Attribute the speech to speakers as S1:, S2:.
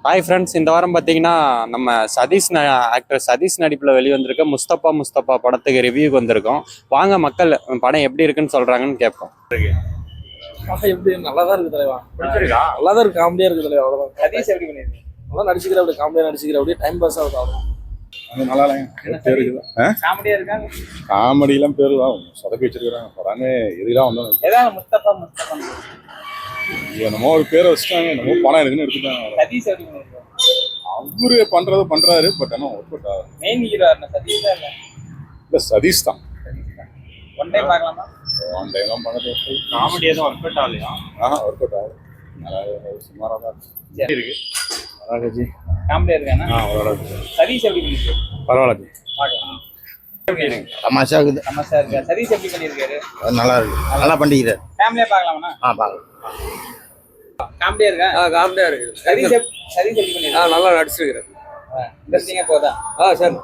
S1: Hi friends, இந்த வாரம் பார்த்தீங்கன்னா நம்ம ஆக்டர் சதீஷ் நடிப்பில் வெளிவந்திருக்க முஸ்தபா படத்துக்கு ரிவ்யூக்கு வந்திருக்கோம். வாங்க மக்கள் படம் எப்படி இருக்குன்னு சொல்கிறாங்கன்னு கேட்போம்.
S2: எப்படி நல்லா தான் இருக்கு தலைவா. நல்லா தான் இருக்கு, காமெடியா இருக்கு தலைவா. அவ்வளோதான்.
S3: சதீஷ் எப்படி பண்ணிருக்கு?
S2: நல்லா நடிச்சுக்கிற, அப்படி காமெடியா நடிச்சுக்கிற, அப்படியே டைம் பாஸ் ஆகுது.
S4: அது நல்லா
S3: காமெடியா இருக்கா?
S4: காமெடியெல்லாம் பேர் தான் சொதப்பி வச்சிருக்கிறாங்க. படமே எதிராக வந்தோம்.
S3: ஏதாவது முஸ்தபா
S4: என்னமோ ஒரு பேரை வச்சுட்டாங்க, என்னமோ படம் இருக்குன்னு எடுத்துட்டாங்க.
S3: சதீஷ் எப்படி பண்ணிருக்கு?
S4: அவரு பண்றாரு, பட் ஆனால் ஒர்க் அவுட் ஆகுது.
S3: மெயின் ஹீரோ சதீஷ் தான்
S4: இல்லை, சதீஷ் தான்.
S3: ஒன் டைம் பார்க்கலாமா?
S4: ஒன் டைம்லாம் பண்ணுறது
S3: காமெடி எதுவும் ஒர்க் அவுட் ஆகலையா?
S4: ஒர்க் அவுட் ஆகுது. சுமாராக தான்
S3: இருக்கு.
S4: பரவாயில்ல.
S3: காமெடியா இருக்கானா?
S4: ஓரளவுக்கு.
S3: சதீஷ் எப்படி பண்ணிருக்கு?
S4: பரவாயில்ல.
S3: பார்க்கலாம்.
S5: தமாஷா இருக்குது.
S3: தமாஷா இருக்கா? சதீஷ் எப்படி பண்ணிருக்காரு?
S5: நல்லா இருக்கு, நல்லா பண்ணிக்கிறார்.
S3: ஃபேமிலியா பார்க்கலாமா?
S5: பார்க்கலாம்.
S3: காமெடியா இருக்கா?
S2: காமெடியா இருக்கு.
S3: சதீஷ் எப்படி பண்ணிருக்காரு?
S2: நல்லா நடிச்சிருக்கிறேன்.
S3: இன்ட்ரெஸ்டிங்கா போதா?
S2: சார்